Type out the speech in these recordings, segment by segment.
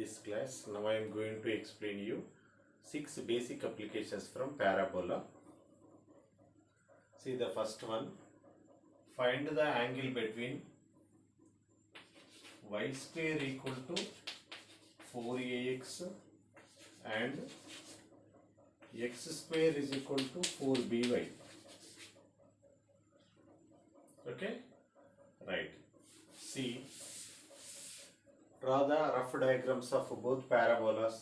this class. Now I am going to explain you 6 basic applications from parabola. See the first one. Find the angle between y square equal to 4ax and x square is equal to 4by. Okay? Right. See, draw the rough diagrams of both parabolas.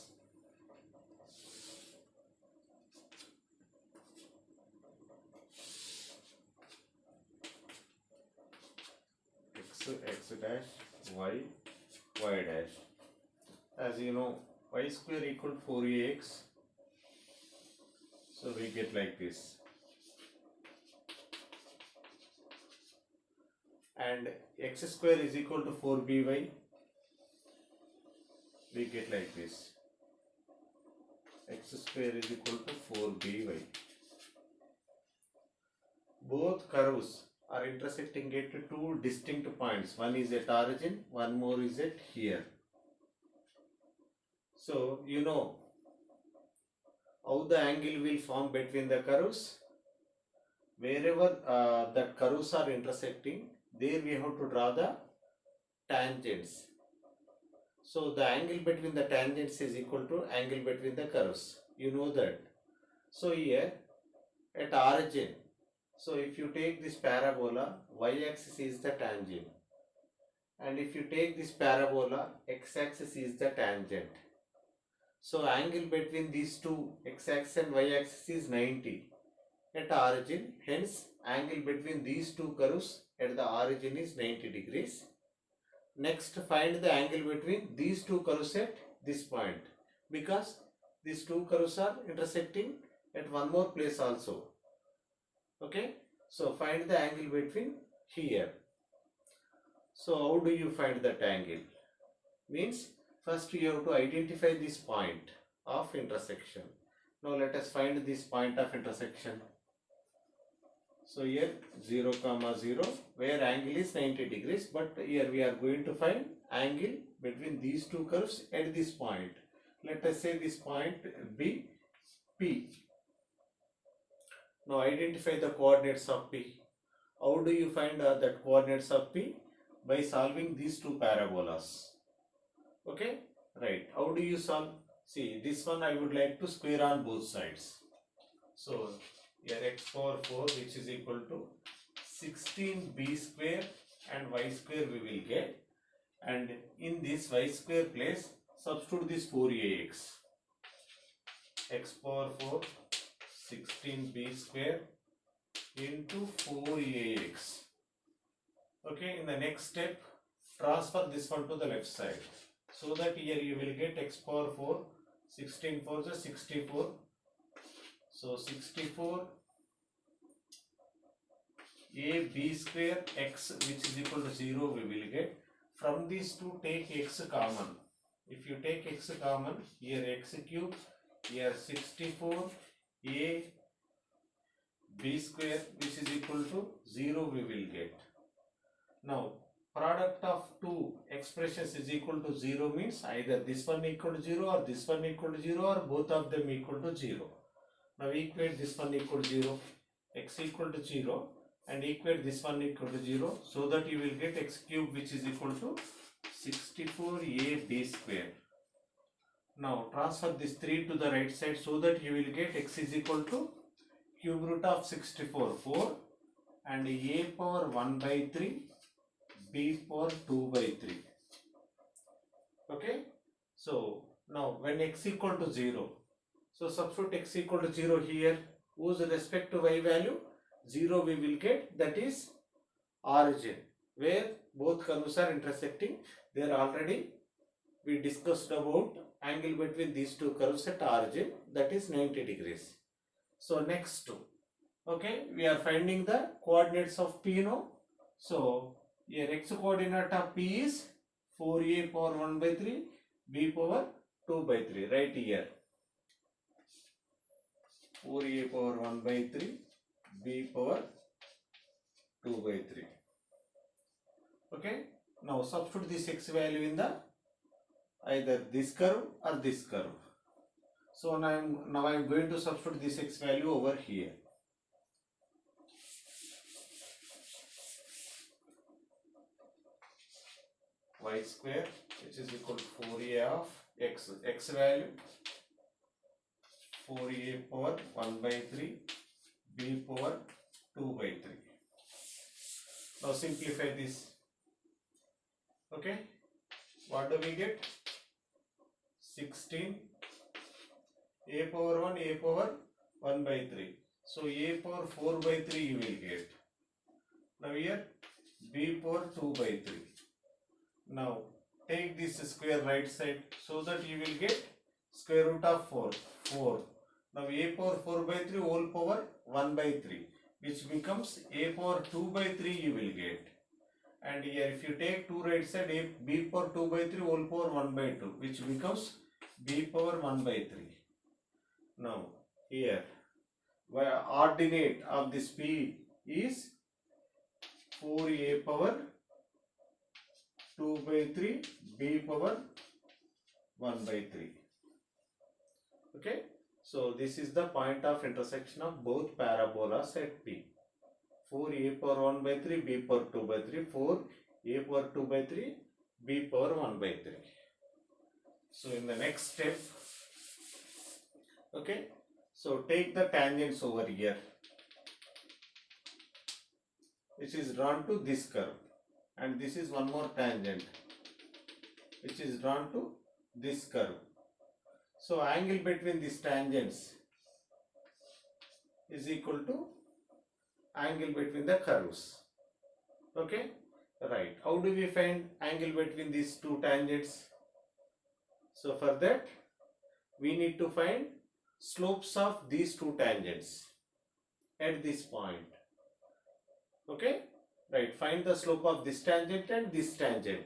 X dash, y dash. As you know, y square equal to 4ax. So we get like this. And x square is equal to 4by. We get like this. X square is equal to 4by. Both curves are intersecting at two distinct points. One is at origin, one more is at here. So you know how the angle will form between the curves. Wherever that curves are intersecting, there we have to draw the tangents. So the angle between the tangents is equal to angle between the curves. You know that. So here at origin, so if you take this parabola, y-axis is the tangent. And if you take this parabola, x-axis is the tangent. So angle between these two, x-axis and y-axis, is 90 at origin. Hence angle between these two curves at the origin is 90 degrees. Next, find the angle between these two curves at this point, because these two curves are intersecting at one more place also. Okay, so find the angle between here. So how do you find that angle? Means first you have to identify this point of intersection. Now let us find this point of intersection. So here 0, 0, where angle is 90 degrees, but here we are going to find angle between these two curves at this point. Let us say this point be P. Now identify the coordinates of P. How do you find the coordinates of P? By solving these two parabolas. Okay, right. How do you solve? See, this one I would like to square on both sides. So here x power 4, which is equal to 16b square and y square we will get, and in this y square place substitute this 4ax. X power 4 16b square into 4ax. Okay, in the next step transfer this one to the left side, so that here you will get x power 4 16 4 is 64. So 64 ab square x, which is equal to 0 we will get. From these two take x common. If you take x common, here x cube, here 64 a b square, which is equal to 0 we will get. Now product of two expressions is equal to 0 means either this one equal to 0 or this one equal to 0 or both of them equal to 0. Now equate this one equal to 0, x equal to 0, and equate this one equal to 0, so that you will get x cube, which is equal to 64ab square. Now transfer this 3 to the right side, so that you will get x is equal to cube root of 64, 4, and a power 1 by 3, b power 2 by 3. Okay, so now when x equal to 0, so substitute x equal to 0 here. Whose respect to y value? 0 we will get, that is origin, where both curves are intersecting. There already we discussed about angle between these two curves at origin, that is 90 degrees. So next, okay, we are finding the coordinates of P now. So here x coordinate of P is 4a power 1 by 3, b power 2 by 3, right here. 4a power 1 by 3, b power 2 by 3. Okay, now substitute this x value in the either this curve or this curve. So now I am going to substitute this x value over here. Y square, which is equal to 4a of x value 4a power 1 by 3, b power 2 by 3. Now simplify this. Okay, what do we get? 16 a power 1, a power 1 by 3. So a power 4 by 3 you will get. Now here b power 2 by 3. Now take this square right side so that you will get square root of 4. Now a power 4 by 3 whole power 1 by 3, which becomes a power 2 by 3 you will get. And here if you take 2 right side, b power 2 by 3 whole power 1 by 2, which becomes b power 1 by 3. Now here ordinate of this b is 4a power 2 by 3, b power 1 by 3. Okay, so this is the point of intersection of both parabolas at P. 4a power 1 by 3, b power 2 by 3, 4a power 2 by 3, b power 1 by 3. So in the next step, okay, so take the tangents over here, which is drawn to this curve, and this is one more tangent which is drawn to this curve. So angle between these tangents is equal to angle between the curves. Okay, right. How do we find angle between these two tangents? So for that we need to find slopes of these two tangents at this point. Okay, right. Find the slope of this tangent and this tangent.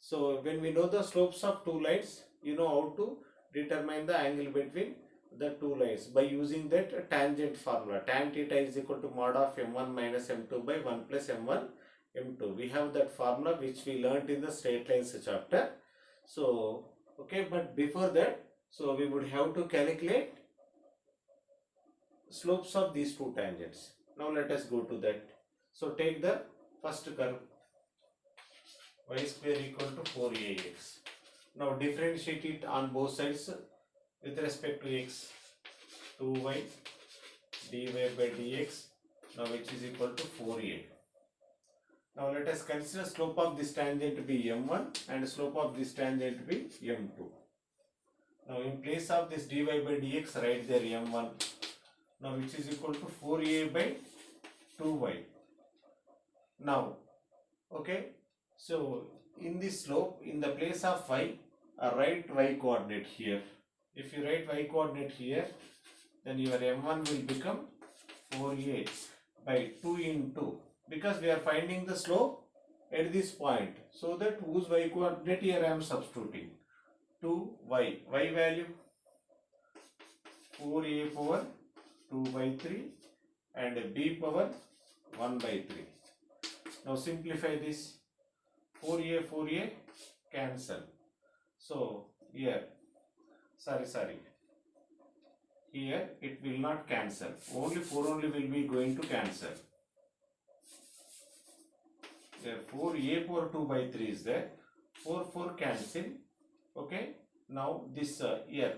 So when we know the slopes of two lines, you know how to determine the angle between the two lines by using that tangent formula. Tan theta is equal to mod of m1 minus m2 by 1 plus m1 m2. We have that formula which we learnt in the straight lines chapter. So okay, but before that, so we would have to calculate slopes of these two tangents. Now let us go to that. So take the first curve, y square equal to 4ax. Now differentiate it on both sides with respect to x. 2y dy by dx, now which is equal to 4a. Now let us consider slope of this tangent to be m1 and slope of this tangent to be m2. Now in place of this dy by dx, write there m1, now which is equal to 4a by 2y. Now okay, so in this slope, in the place of y, write y coordinate here. If you write y coordinate here, then your m1 will become 4a by 2 into, because we are finding the slope at this point, so that whose y coordinate here I am substituting, 2y, y value 4a power 2 by 3 and b power 1 by 3. Now simplify this. 4a cancel. So here, here it will not cancel. Only 4 only will be going to cancel. Therefore a power 2 by 3 is there. 4 cancel. Okay. Now this here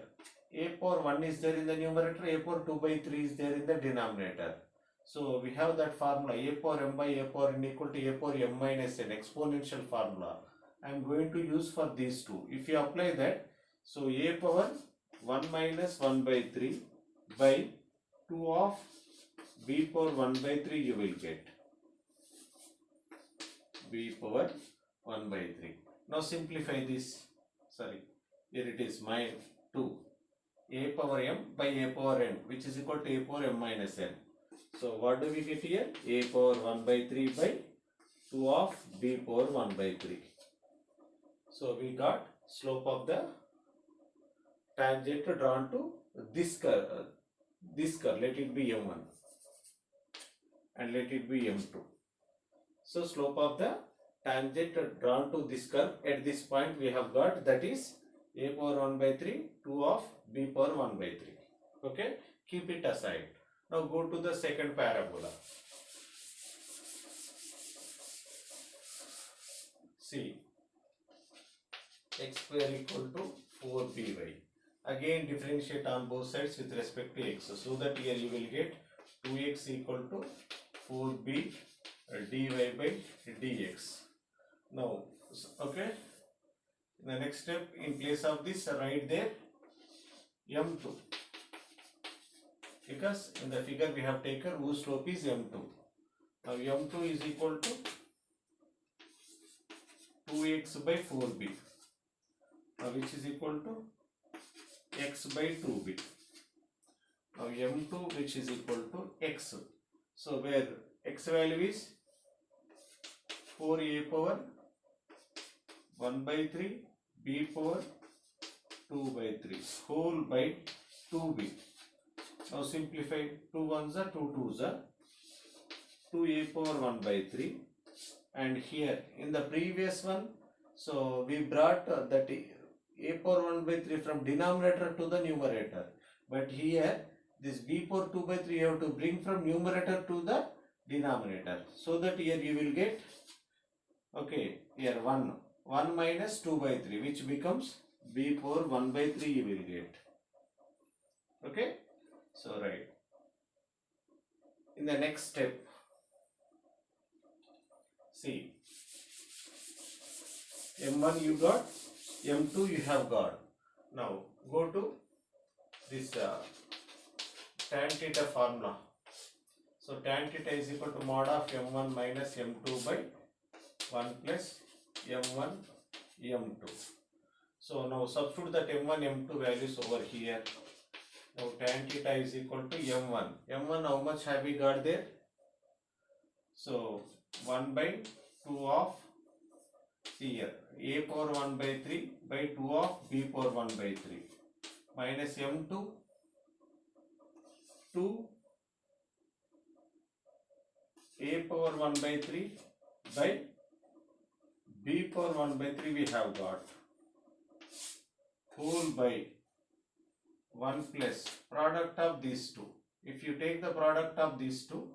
a power 1 is there in the numerator. A power 2 by 3 is there in the denominator. So we have that formula, a power m by a power n equal to a power m minus n, exponential formula. I am going to use for these two. If you apply that, so a power 1 minus 1 by 3 by 2 of b power 1 by 3 you will get. B power 1 by 3. Now simplify this. Here it is my 2. A power m by a power n, which is equal to a power m minus n. So what do we get here? A power 1 by 3 by 2 of b power 1 by 3. So we got slope of the tangent drawn to this curve. Let it be m1 and let it be m2. So slope of the tangent drawn to this curve at this point we have got, that is a power 1 by 3 2 of b power 1 by 3. Okay, keep it aside. Now go to the second parabola. See, x square equal to 4by. Again differentiate on both sides with respect to x, so that here you will get 2x equal to 4b dy by dx. Now, okay, the next step, in place of this write there m2, because in the figure we have taken whose slope is m2. Now m2 is equal to 2x by 4b, which is equal to x by 2b. Now m2 which is equal to x. So where x value is 4a power 1 by 3 b power 2 by 3 whole by 2b. Now simplify, 2 1s are 2 2s are 2a power 1 by 3, and here in the previous one, so we brought that a power 1 by 3 from denominator to the numerator, but here this b power 2 by 3 you have to bring from numerator to the denominator, so that here you will get, okay, here 1 minus 2 by 3 which becomes b power 1 by 3 you will get. Okay, so right, in the next step, see, m1 you got, m2 you have got. Now go to this tan theta formula. So tan theta is equal to mod of m1 minus m2 by 1 plus m1 m2. So now substitute that m1 m2 values over here. Now tan theta is equal to m1. m1 how much have we got there? So 1 by 2 of, see here, a power 1 by 3 by 2 of b power 1 by 3 minus m2 2 a power 1 by 3 by b power 1 by 3 we have got whole by 1 plus product of these two. If you take the product of these two,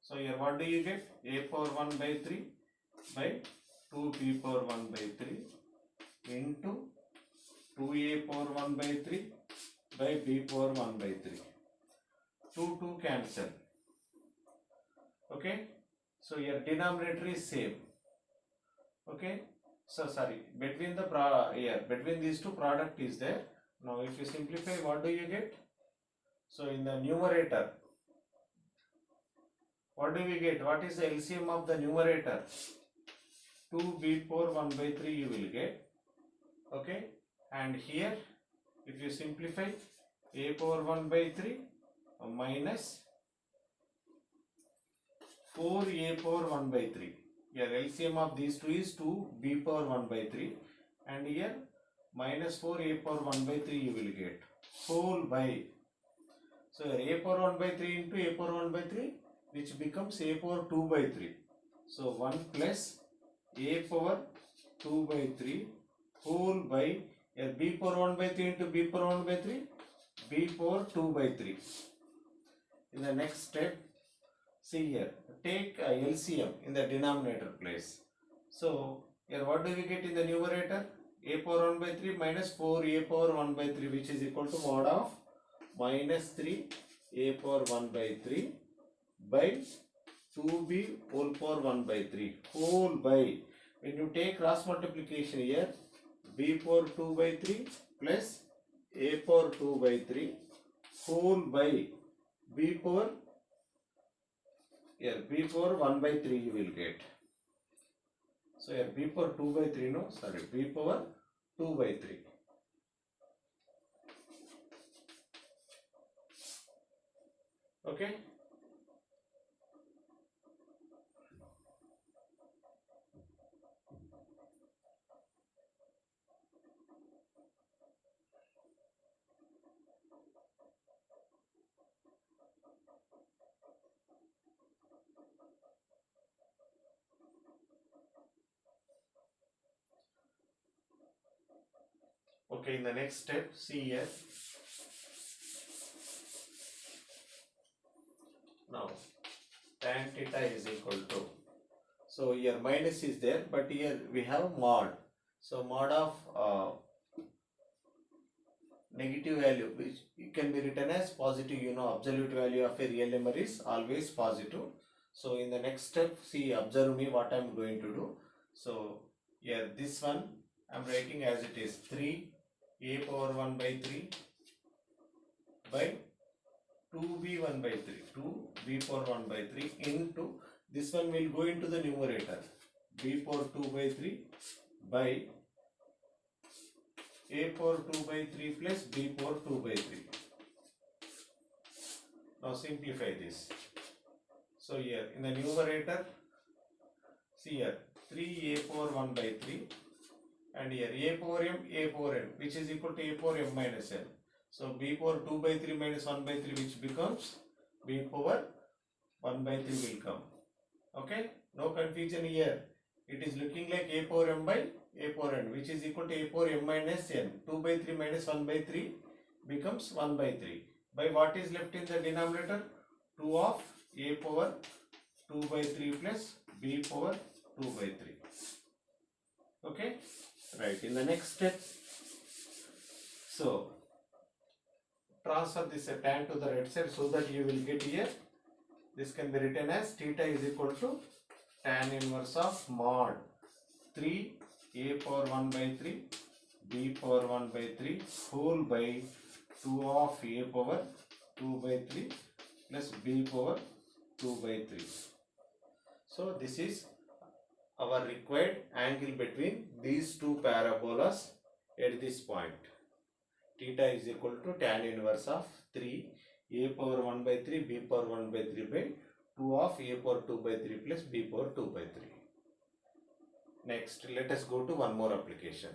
so here what do you get? A power 1 by 3 by 2b power 1 by 3 into 2a power 1 by 3 by b power 1 by 3. 2 cancel. Okay, so your denominator is same. Okay, so sorry, between the between these two product is there. Now if you simplify, what do you get? So in the numerator, what do we get? What is the LCM of the numerator? 2b power 1 by 3 you will get. Okay, and here if you simplify, a power 1 by 3 minus 4a power 1 by 3. Here LCM of these two is 2b power 1 by 3, and here minus 4a power 1 by 3 you will get whole by. So here a power 1 by 3 into a power 1 by 3 which becomes a power 2 by 3. So 1 plus a power 2 by 3 whole by, here b power 1 by 3 into b power 1 by 3 b power 2 by 3. In the next step, see here, take LCM in the denominator place. So here what do we get in the numerator? A power 1 by 3 minus 4a power 1 by 3 which is equal to mod of minus 3 a power 1 by 3 by 2b whole power 1 by 3 whole by, when you take cross multiplication here, b power 2 by 3 plus a power 2 by 3 whole by b power, here b power 1 by 3 you will get. So here b power 2 by 3, no, sorry, b power 2 by 3. Okay. Okay, in the next step, see here. Now, tan theta is equal to, so here minus is there, but here we have mod. So mod of negative value, which can be written as positive, absolute value of a real number is always positive. So in the next step, see, observe me what I am going to do. So here this one I am writing as it is 3a power 1 by 3 by 2b 1 by 3, 2b power 1 by 3 into, this one will go into the numerator, b power 2 by 3 by a power 2 by 3 plus b power 2 by 3. Now simplify this. So here in the numerator, see here 3a power 1 by 3 and here a power m, a power n, which is equal to a power m minus n. So b power 2 by 3 minus 1 by 3, which becomes b power 1 by 3 will come. Okay, no confusion here. It is looking like a power m by a power n, which is equal to a power m minus n. 2 by 3 minus 1 by 3 becomes 1 by 3. By what is left in the denominator? 2 of a power 2 by 3 plus b power 2 by 3. Okay, right. In the next step, so transfer this tan to the right side so that you will get here. This can be written as theta is equal to tan inverse of mod 3 a power 1 by 3 b power 1 by 3 whole by 2 of a power 2 by 3 plus b power 2 by 3. So this is our required angle between these two parabolas at this point. Theta is equal to tan inverse of 3 a power 1 by 3 b power 1 by 3 by 2 of a power 2 by 3 plus b power 2 by 3. Next, let us go to one more application.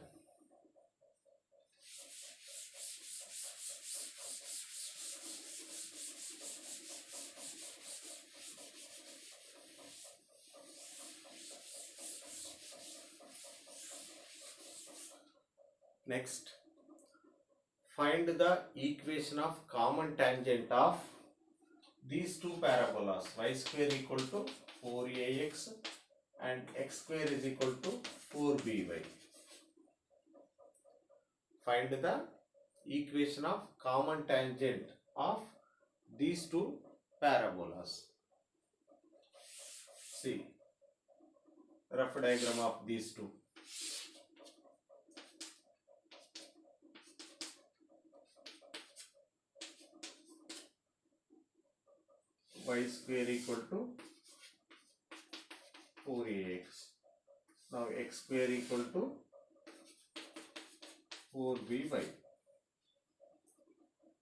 Next, find the equation of common tangent of these two parabolas, y square equal to 4ax and x square is equal to 4by. Find the equation of common tangent of these two parabolas. See, rough diagram of these two. Y square equal to 4ax. Now x square equal to 4by.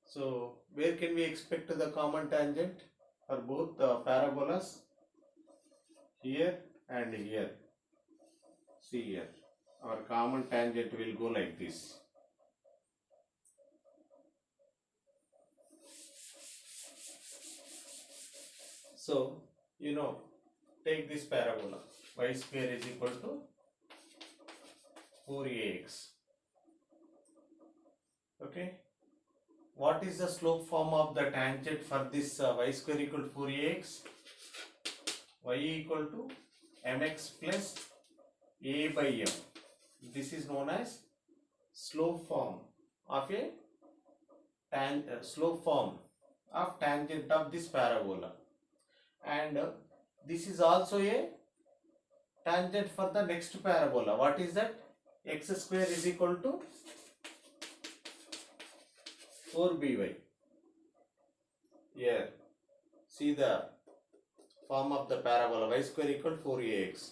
So where can we expect the common tangent for both the parabolas? Here and here. See here, our common tangent will go like this. So, take this parabola, y square is equal to 4ax. Okay. What is the slope form of the tangent for this y square equal to 4ax? Y equal to mx plus a by m. This is known as slope form of a slope form of tangent of this parabola. And this is also a tangent for the next parabola. What is that? X square is equal to 4by. Here, see the form of the parabola, y square equal to 4ax.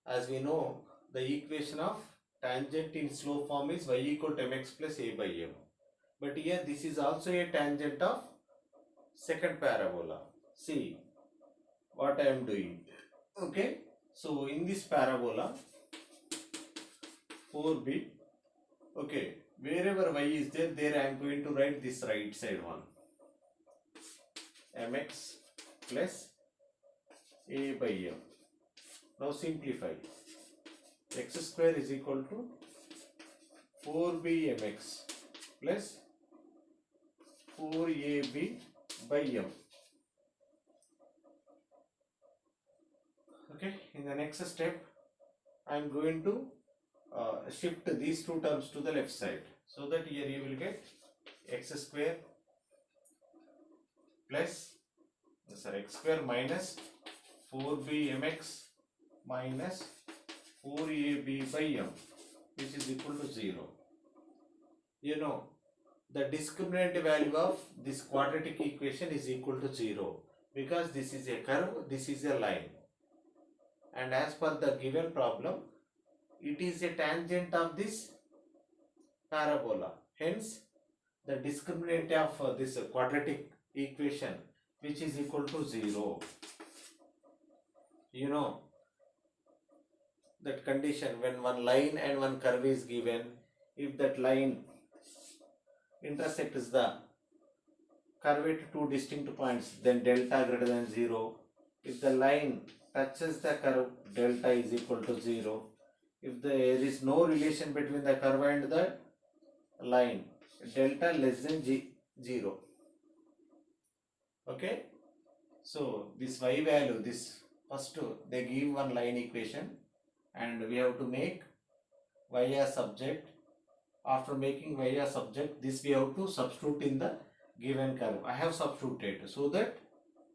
As we know, the equation of tangent in slope form is y equal to mx plus a by m. But here this is also a tangent of second parabola. See what I am doing. Okay, so in this parabola 4b, okay, wherever y is there, I am going to write this right side one, mx plus a by m. Now simplify. X square is equal to 4bmx plus 4ab by m. Okay, in the next step I am going to shift these two terms to the left side, so that here you will get x square plus x square minus 4bmx minus 4ab by m, which is equal to 0. You know, the discriminant value of this quadratic equation is equal to 0 because this is a curve, this is a line, and as per the given problem, it is a tangent of this parabola. Hence, the discriminant of this quadratic equation, which is equal to 0. You know that condition when one line and one curve is given, if that line intersects the curve at two distinct points, then delta greater than 0. If the line touches the curve, delta is equal to 0. If there is no relation between the curve and the line, delta less than 0. Okay, so this y value, this first they give one line equation and we have to make y as subject. After making y as subject, this we have to substitute in the given curve. I have substituted, so that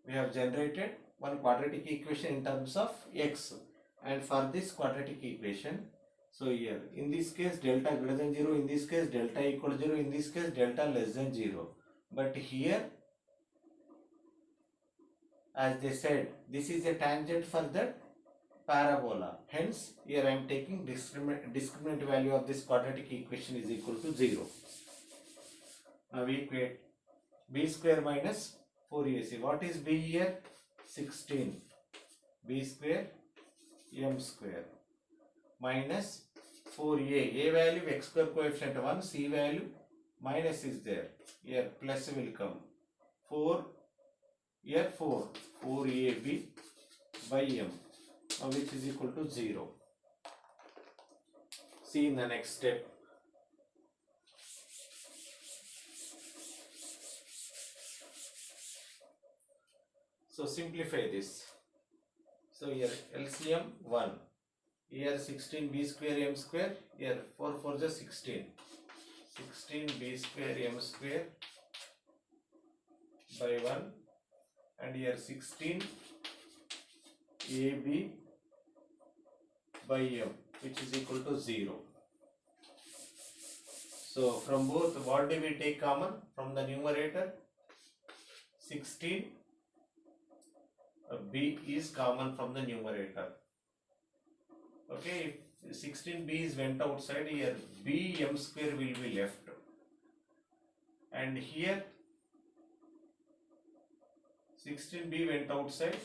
we have generated one quadratic equation in terms of x. And for this quadratic equation, so here in this case delta greater than 0, in this case delta equal to 0, in this case delta less than 0. But here, as they said, this is a tangent for that parabola. Hence, here I am taking discriminant value of this quadratic equation is equal to 0. Now we equate b square minus 4ac. What is b here? 16. b square m square minus 4a. A value x square coefficient 1, c value minus is there. Here plus will come. 4, here 4. 4ab by m, which is equal to 0. See in the next step. So simplify this. So here LCM 1. Here 16 b square m square. Here 4 4 is 16. 16 b square m square by 1. And here 16 ab by m, which is equal to 0. So from both, what do we take common from the numerator? 16 b is common from the numerator. Okay, if 16b is went outside, here b m square will be left, and here 16b went outside,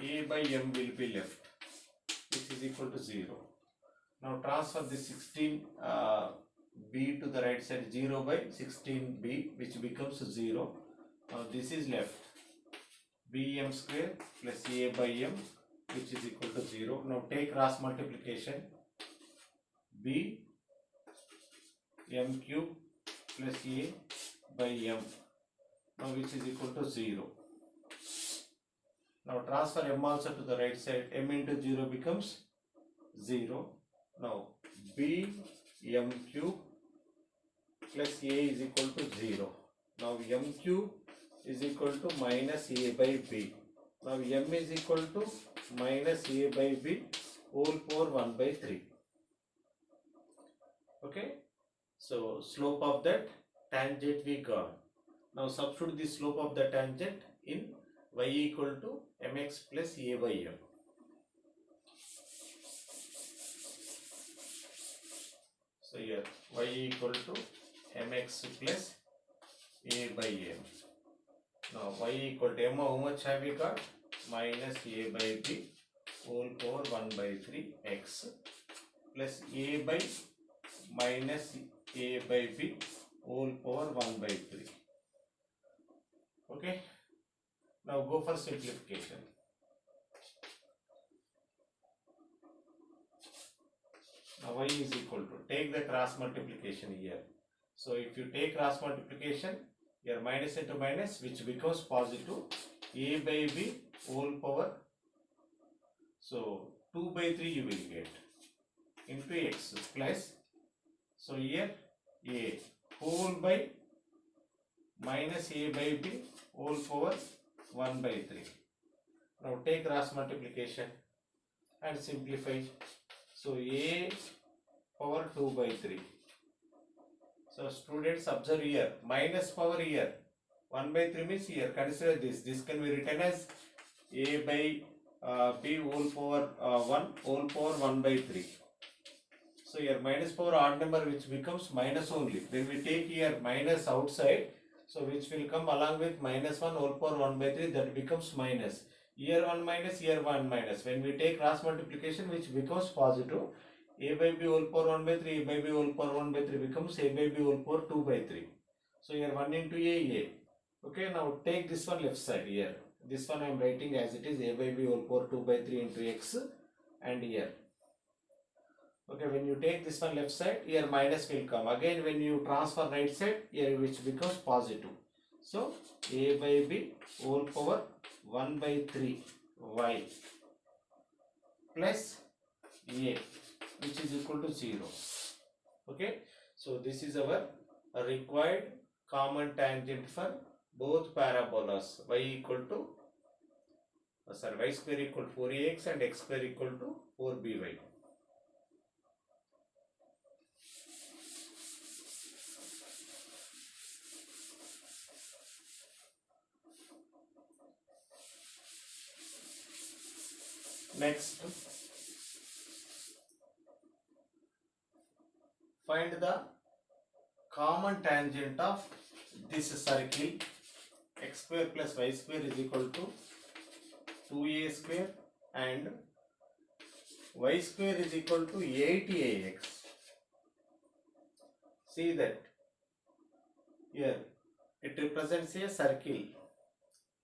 a by m will be left, which is equal to 0. Now transfer this 16 b to the right side, 0 by 16b, which becomes 0. Now this is left, bm square plus a by m, which is equal to 0. Now take cross multiplication, b m cube plus a by m, now which is equal to 0. Now transfer m also to the right side, m into 0 becomes 0. Now b m cube plus a is equal to 0. Now m cube is equal to minus a by b. Now m is equal to minus a by b whole power 1 by 3. Okay, so slope of that tangent we got. Now substitute the slope of the tangent in y equal to mx plus a by m. So here y equal to mx plus a by m. Now y equal to m, how much have we got? Minus a by b whole power 1 by 3 x plus a by minus a by b whole power 1 by 3. Okay. Now go for simplification. Now y is equal to, take the cross multiplication here. So if you take cross multiplication, here minus into minus, which becomes positive, a by b whole power. So 2 by 3 you will get into x plus, so here a whole by minus a by b whole power 1 by 3. Now take cross multiplication and simplify. So a power 2 by 3. So students observe here, minus power here, 1 by 3 means here, consider this. This can be written as a by b whole power 1 by 3. So here minus power odd number, which becomes minus only. Then we take here minus outside, so which will come along with minus 1 whole power 1 by 3, that becomes minus. Here 1 minus, here 1 minus. When we take cross multiplication, which becomes positive, a by b whole power 1 by 3, a by b whole power 1 by 3 becomes a by b whole power 2 by 3. So here 1 into a. Okay, now take this one left side here. This one I am writing as it is, a by b whole power 2 by 3 into x, and here. Okay, when you take this one left side, here minus will come. Again, when you transfer right side, here which becomes positive. So a by b whole power 1 by 3 y plus a, which is equal to 0. Okay, so this is our required common tangent for both parabolas. Y equal to y square equal to 4ax and x square equal to 4by. Next, find the common tangent of this circle. X square plus y square is equal to 2a square and y square is equal to 8ax. See that here it represents a circle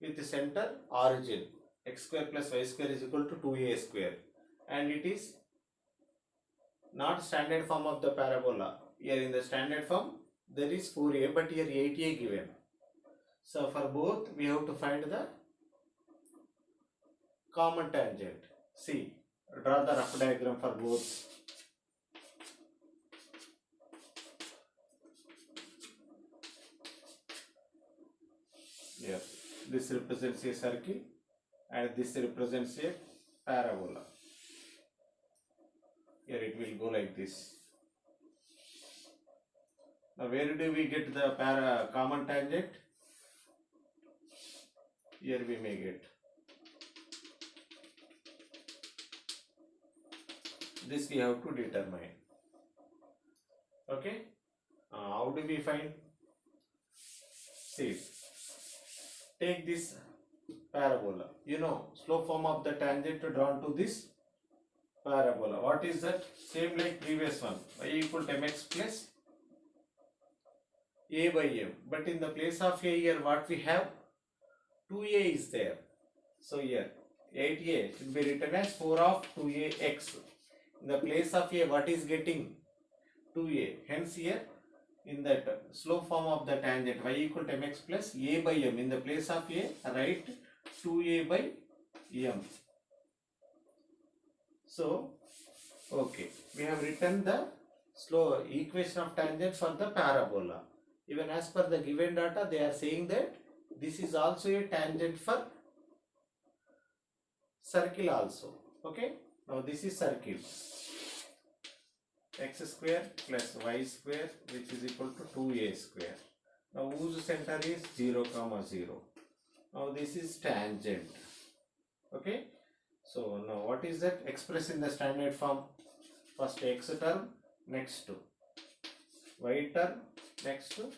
with center origin. X square plus y square is equal to 2a square, and it is not standard form of the parabola. Here in the standard form there is 4a, but here 8a given. So for both we have to find the common tangent. See, draw the rough diagram for both. Here this represents a circle and this represents a parabola. Here it will go like this. Now where do we get the common tangent? Here we may get. This we have to determine. Okay. How do we find? See, take this parabola. You know, slope form of the tangent drawn to this parabola. What is that? Same like previous one. Y equal to mx plus a by m. But in the place of a here, what we have? 2a is there. So here 8a should be written as 4 of 2ax. In the place of a, what is getting? 2a. Hence here in that slope form of the tangent, y equal to mx plus a by m. In the place of a, write 2a by m. So, okay, we have written the slope equation of tangent for the parabola. Even as per the given data, they are saying that this is also a tangent for circle also. Okay, now this is circle. X square plus y square, which is equal to 2a square. Now whose center is 0, 0. Now this is tangent. Okay, so now what is that? Express in the standard form. First x term, next to y term, next to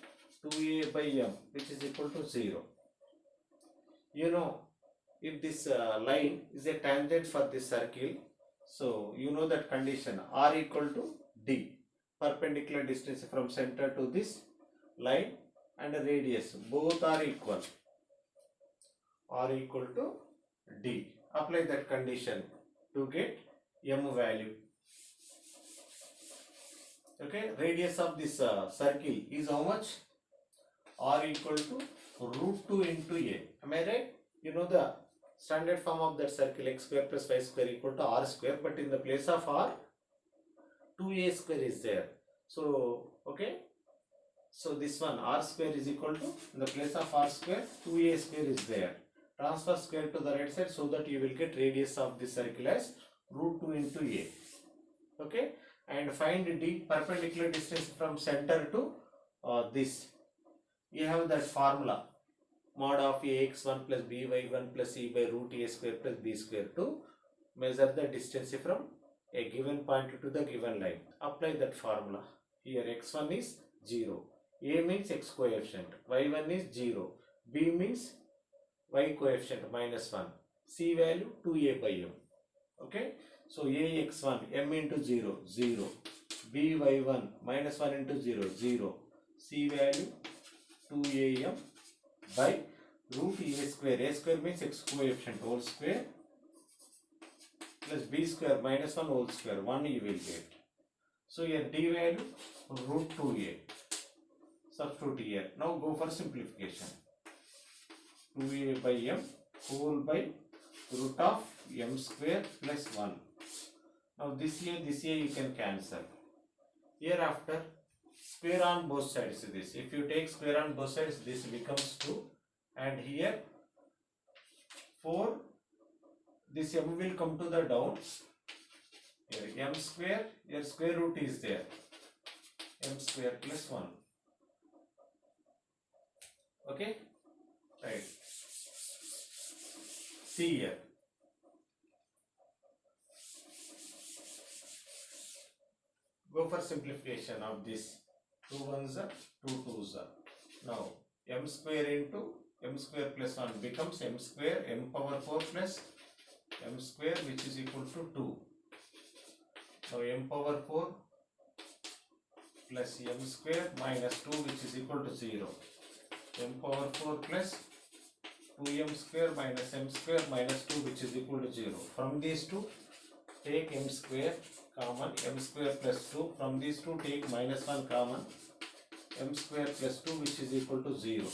2a by m, which is equal to 0. You know, if this line is a tangent for this circle, so you know that condition r equal to d, perpendicular distance from center to this line, and the radius both are equal, r equal to d. Apply that condition to get m value. Okay, radius of this circle is how much? R equal to root 2 into A. Am I right? You know the standard form of that circle, x square plus y square equal to r square, but in the place of r, 2a square is there. So, okay. So this one r square is equal to, in the place of r square, 2a square is there. Transfer square to the right side so that you will get radius of this circle as root 2 into a. Okay. And find the perpendicular distance from center to this. You have that formula, mod of ax1 plus by1 plus e by root a square plus b square to measure the distance from a given point to the given line. Apply that formula. Here x1 is 0. A means x coefficient. Y1 is 0. B means y coefficient minus 1. C value 2a by m. Okay. So ax1 m into 0 0. B y1 minus 1 into 0 0. C value 2am by root a square. A square means x coefficient whole square plus b square minus 1 whole square. 1 you will get. So here d value root 2a. Substitute here. Now go for simplification. 2a by m whole by root of m square plus 1. Now this a you can cancel. Hereafter square on both sides this. If you take square on both sides, this becomes 2. And here 4. This m will come to the down. Here m square, here square root is there. M square plus 1. Okay? Right. See here. Go for simplification of this. 2 1s are 2 2s are. Now m square into m square plus 1 becomes m square m power 4 plus m square, which is equal to 2. Now m power 4 plus m square minus 2, which is equal to 0. M power 4 plus 2m square minus m square minus 2, which is equal to 0. From these two take m square common, m square plus 2. From these two take minus 1 common, m square plus 2, which is equal to 0.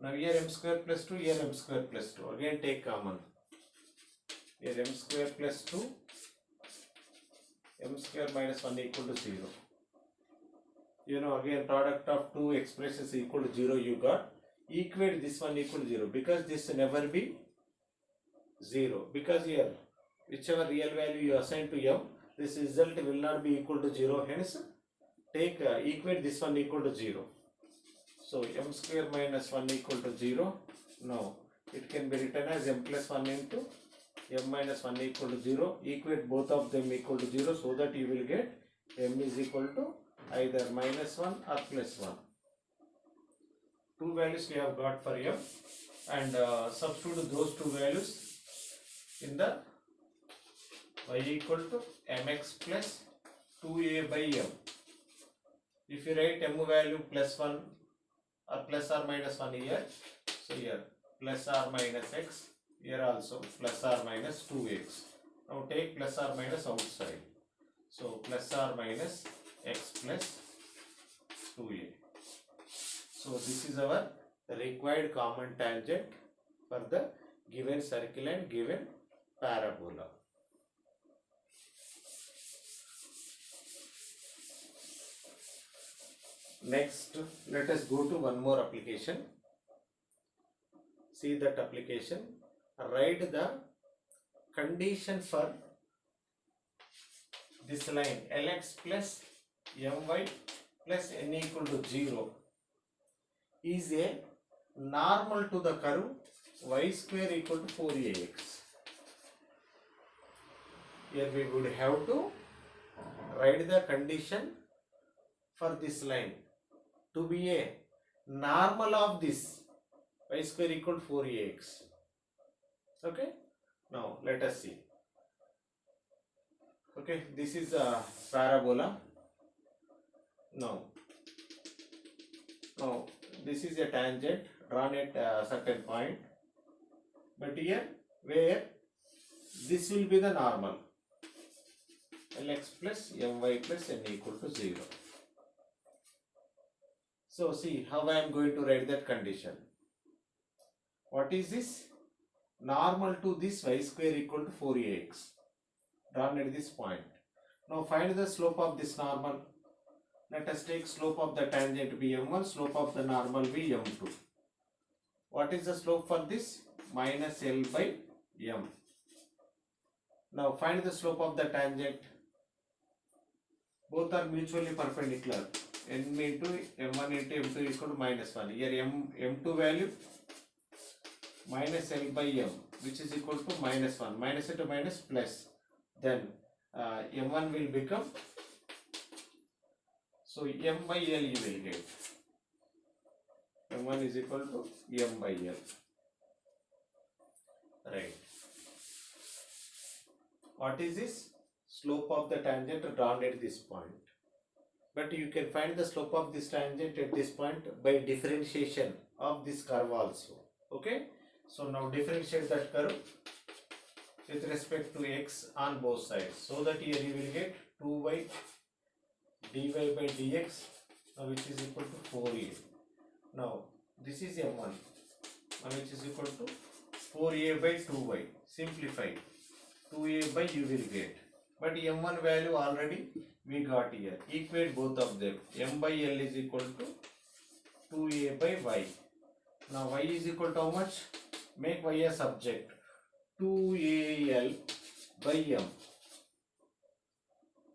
Now here m square plus 2, here m square plus 2. Again take common. Here m square plus 2, m square minus 1 equal to 0. You know, again product of two expressions equal to 0 you got. Equate this one equal to 0, because this never be 0. Because here whichever real value you assign to m, this result will not be equal to 0. Hence take equate this one equal to 0. So m square minus 1 equal to 0. Now it can be written as m plus 1 into m minus 1 equal to 0. Equate both of them equal to 0 so that you will get m is equal to either minus 1 or plus 1. Two values we have got for m, and substitute those two values in the y equal to mx plus 2a by m. If you write m value plus 1 or plus or minus 1 here, so here plus or minus x, here also plus or minus 2x. Now take plus or minus outside. So plus or minus x plus 2a. So this is our required common tangent for the given circle and given parabola. Next, let us go to one more application. See that application. Write the condition for this line Lx plus My plus n equal to 0 is a normal to the curve y square equal to 4ax. Here we would have to write the condition for this line to be a normal of this y square equal to 4ax. Okay. Now let us see. Okay, this is a parabola. Now this is a tangent drawn at a certain point, but here where this will be the normal. Lx plus my plus n equal to 0. So see how I am going to write that condition. What is this? Normal to this y square equal to 4ax drawn at this point. Now find the slope of this normal. Let us take slope of the tangent be m1, slope of the normal be m2. What is the slope for this? Minus L by m. Now find the slope of the tangent. Both are mutually perpendicular. N into m1 into m2 is equal to minus 1. Here m2 value minus L by m, which is equal to minus 1. Minus into minus plus. Then m1 will become, so m by L you will get. m1 is equal to m by L. Right. What is this? Slope of the tangent drawn at this point. But you can find the slope of this tangent at this point by differentiation of this curve also. Okay. So now differentiate that curve with respect to x on both sides. So that here you will get 2y dy by dx, which is equal to 4a. Now this is m1, which is equal to 4a by 2y. Simplify. 2a by you will get. But m1 value already we got here. Equate both of them. M by L is equal to 2a by y. Now y is equal to how much? Make y a subject. 2al by m.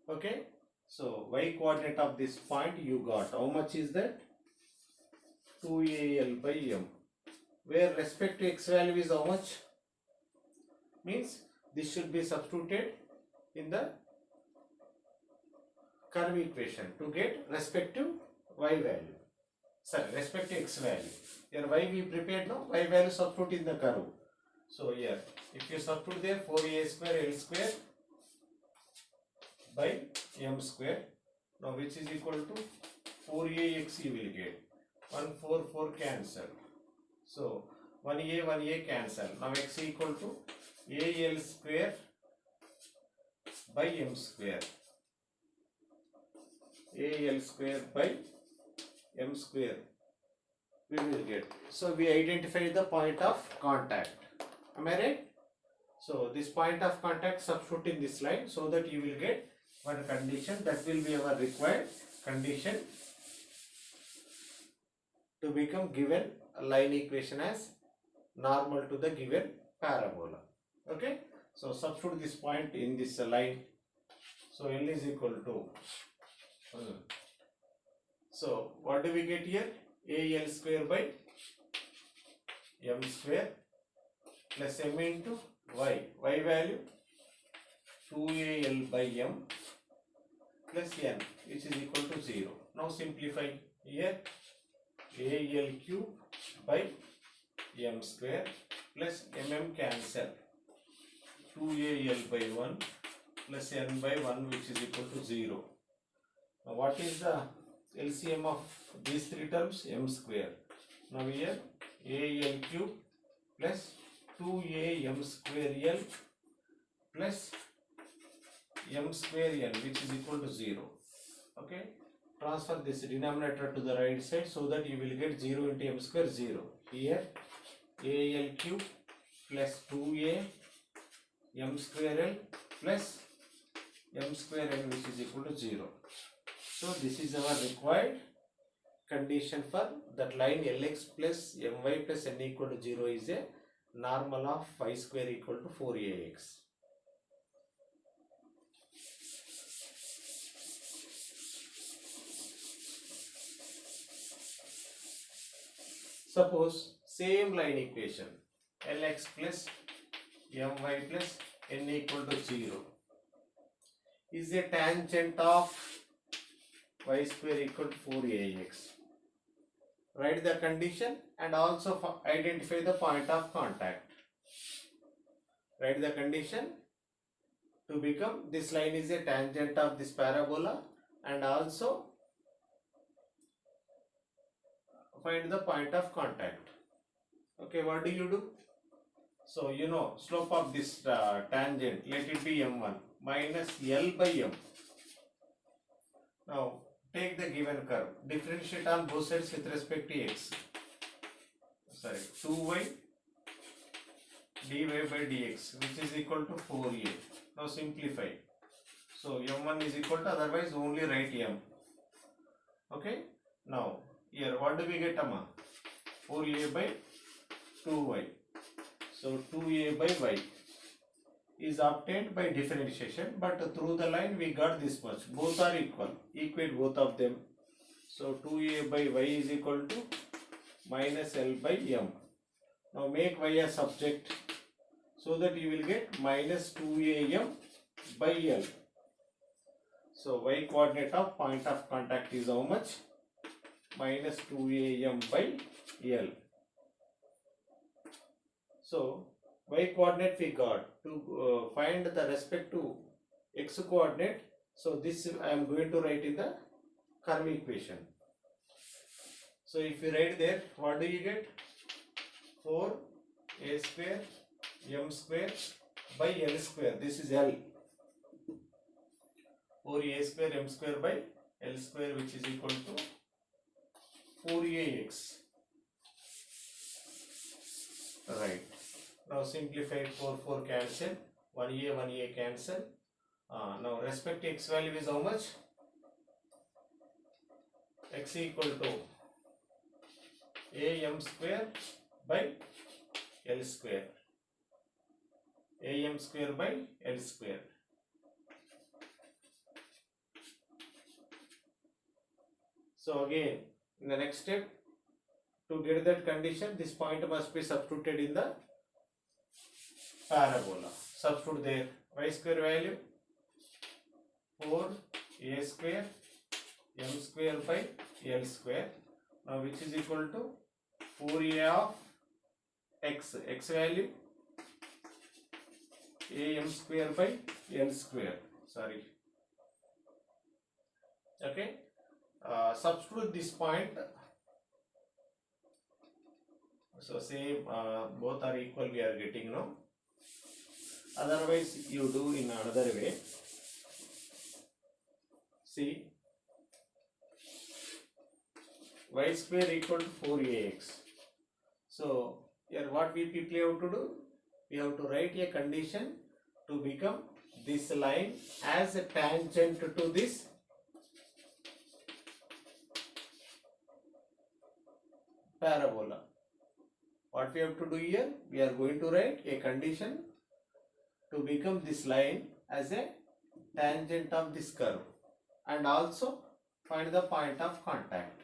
Okay. So y coordinate of this point you got. How much is that? 2al by m. Where respect to x value is how much? Means this should be substituted in the curve equation to get respective y value. Sorry, respective x value. Here y we prepared now, y value substitute in the curve. So here, if you substitute there 4a square L square by m square, now which is equal to 4ax you will get. 1 4 4 cancel. So 1a cancel. Now x equal to al square by m square. Al square by m square we will get. So we identify the point of contact. Am I right? So this point of contact substitute in this line so that you will get one condition, that will be our required condition to become given line equation as normal to the given parabola. Okay. So substitute this point in this line. So L is equal to, so what do we get here? Al square by m square plus m into y. Y value 2al by m plus n, which is equal to 0. Now simplify. Here al cube by m square plus cancel. 2al by 1 plus n by 1, which is equal to 0. Now what is the LCM of these three terms? M square. Now here al cube plus 2am square l plus m square n, which is equal to 0. Okay. Transfer this denominator to the right side so that you will get 0 into m square 0. Here al cube plus 2a m square l plus m square n, which is equal to 0. So this is our required condition for that line Lx plus my plus n equal to 0 is a normal of y square equal to 4ax. Suppose same line equation Lx plus my plus n equal to 0 is a tangent of y square equal to 4ax. Write the condition and also identify the point of contact. Write the condition to become this line is a tangent of this parabola and also find the point of contact. Okay, what do you do? So you know slope of this tangent, let it be m1 minus L by M. Now take the given curve, differentiate on both sides with respect to x. Sorry, 2y dy by dx, which is equal to 4a. Now simplify. So m1 is equal to, otherwise only write m. Okay. Now here what do we get, amma? 4a by 2y. So 2a by y is obtained by differentiation, but through the line we got this much. Both are equal. Equate both of them. So 2a by y is equal to minus L by m. Now make y a subject so that you will get minus 2am by L. So y coordinate of point of contact is how much? Minus 2am by L. So y coordinate we got. To find the respect to x coordinate, so this I am going to write in the curve equation. So if you write there, what do you get? 4a square m square by L square. This is L. 4a square m square by L square, which is equal to 4ax. Right. Now simplify, 4 cancel, 1a cancel. Now respect to x value is how much? X equal to am square by L square. Am square by L square. So again, in the next step, to get that condition, this point must be substituted in the parabola. Substitute there, y square value 4a square m square by L square. Now which is equal to 4a of x. X value am square by L square. Sorry. Okay. Substitute this point. So same, both are equal we are getting now. Otherwise you do in another way. See, y square equal to 4ax. So here what we quickly have to do? We have to write a condition to become this line as a tangent to this parabola. What we have to do here? We are going to write a condition to become this line as a tangent of this curve, and also find the point of contact.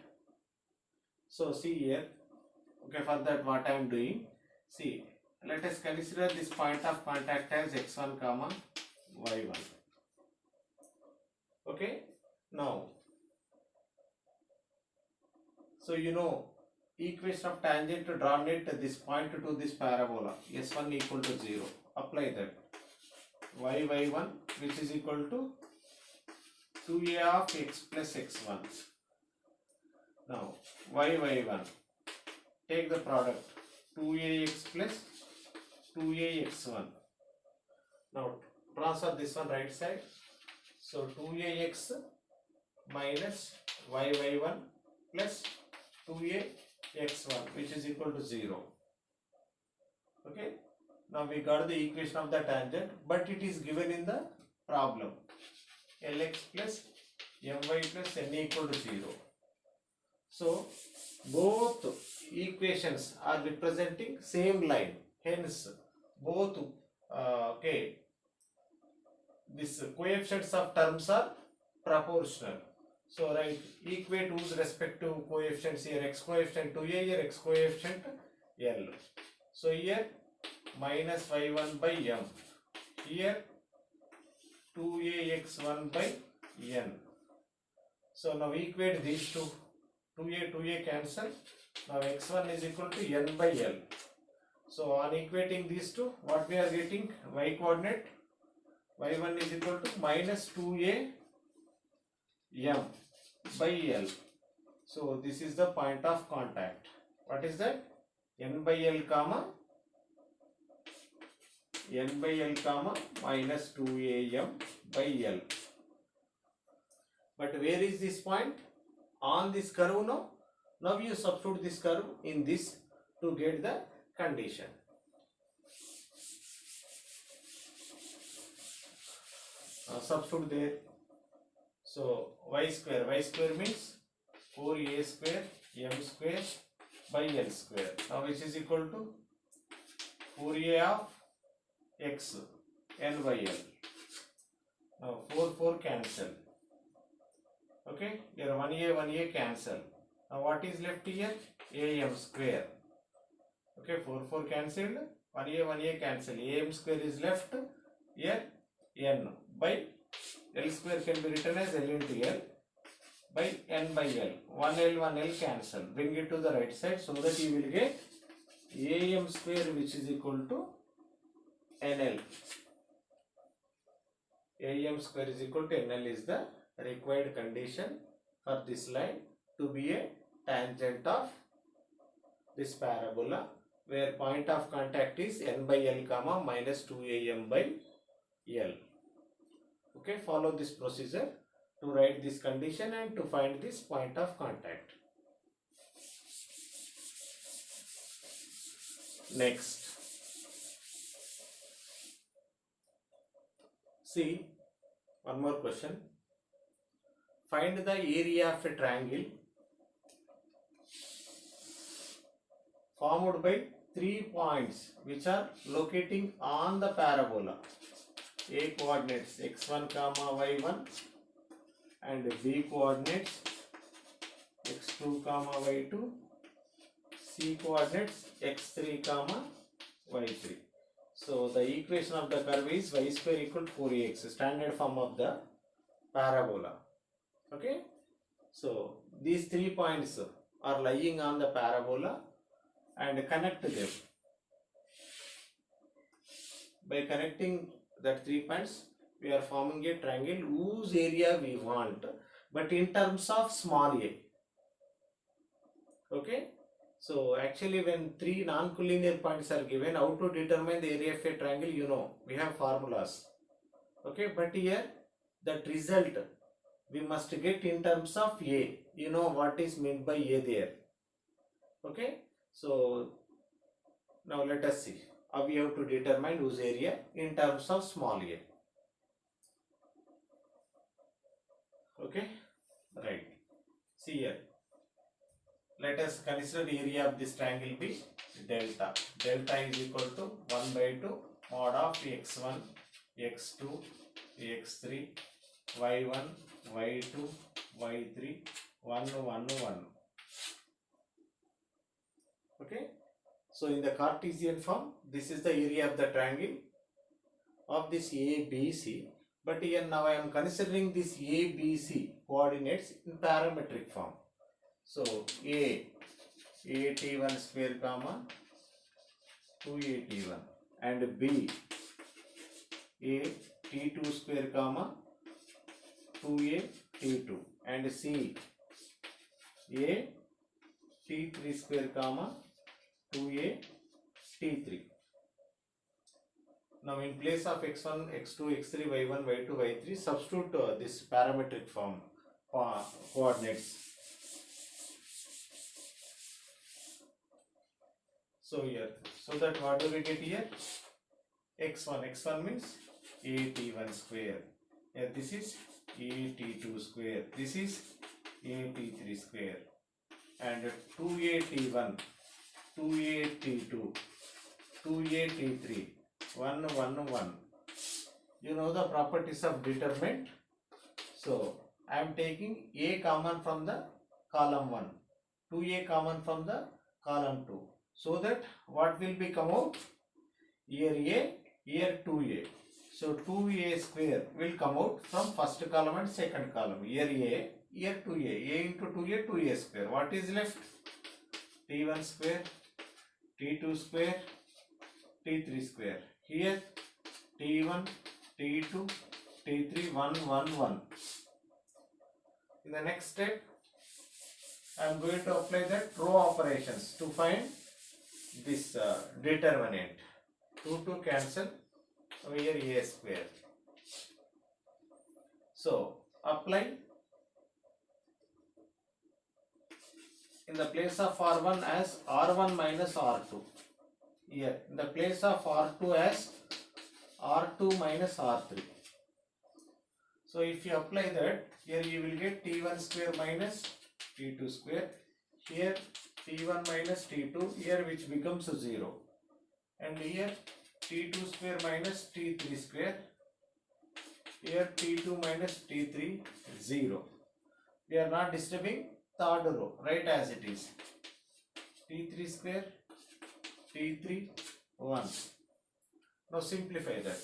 So see here, okay, for that what I am doing, see, let us consider this point of contact as x1 comma y1. Okay, now, so you know, equation of tangent to draw net this point to this parabola, s1 equal to 0. Apply that. y1, which is equal to 2a of x plus x1. Now y1, take the product, 2ax plus 2ax1. Now transfer this one right side. So 2ax minus y1 plus 2ax1, which is equal to 0. Okay. Now we got the equation of the tangent, but it is given in the problem. Lx plus my plus n equal to 0. So both equations are representing same line. Hence both okay, this coefficients of terms are proportional. So right, equate whose respective coefficients here, x coefficient 2a, here x coefficient L. So here minus y1 by m, here 2ax1 by n. So now equate these two, 2a cancel. Now x1 is equal to n by L. So on equating these two, what we are getting? Y coordinate, y1 is equal to minus 2a m by L. So this is the point of contact. What is that? N by L comma n by L comma minus 2am by L. But where is this point? On this curve now. Now you substitute this curve in this to get the condition. Substitute there. So y square means 4a square m square by L square. Now which is equal to 4a of x n by L. Now 4 cancel. Okay, here 1a cancel. Now what is left here? am square. Okay, 4 cancelled. 1a cancel. Am square is left. Here n by L square can be written as L into L by n by L. 1L cancel. Bring it to the right side so that you will get am square which is equal to NL. am square is equal to NL is the required condition for this line to be a tangent of this parabola, where point of contact is n by L comma minus 2am by L. Okay, follow this procedure to write this condition and to find this point of contact. Next, see one more question. Find the area of a triangle formed by 3 points which are locating on the parabola. A coordinates x1 comma y1 and B coordinates x2 comma y2, C coordinates x3 comma y3. So the equation of the curve is y square equal to 4ax, standard form of the parabola. Okay, so these 3 points are lying on the parabola and connect them. By connecting that 3 points, we are forming a triangle whose area we want, but in terms of small a. Okay, so actually when 3 non-collinear points are given, how to determine the area of a triangle, you know, we have formulas. Okay, but here that result we must get in terms of a. You know what is meant by a there. Okay, so now let us see how we have to determine whose area in terms of small a. Okay, right. See here. Let us consider the area of this triangle be delta. Delta is equal to 1 by 2 mod of x1, x2, x3, y1, y2, y3, 1, 1, 1. Okay. So in the Cartesian form, this is the area of the triangle of this ABC. But here now I am considering this ABC coordinates in parametric form. So at1 square comma 2at1 and B at2 square comma 2at2 and C at3 square comma 2at3. Now in place of x1, x2, x3, y1, y2, y3, substitute this parametric form coordinates. So here, so that what do we get here? x1 means at1 square. Here this is at2 square. This is at3 square. And 2at1, 2at2, 2at3. 1, 1, 1. You know the properties of determinant. So I am taking a common from the column 1, 2a common from the column 2. So that what will be come out? Here a, here 2a. So 2a square will come out from first column and second column. Here a, here 2a. A into 2a, 2a square. What is left? t1 square, t2 square, t3 square. Here t1, t2, t3, 1, 1, 1. In the next step, I am going to apply the row operations to find this determinant. 2 cancel, Over here a square. So apply in the place of R1 as R1 minus R2. Here in the place of R2 as R2 minus R3. So if you apply that, here you will get T1 square minus T2 square. Here T1 minus T2, here which becomes 0. And here T2 square minus T3 square. Here T2 minus T3, 0. We are not disturbing third row, right as it is. T3 square, T3, 1. Now simplify that.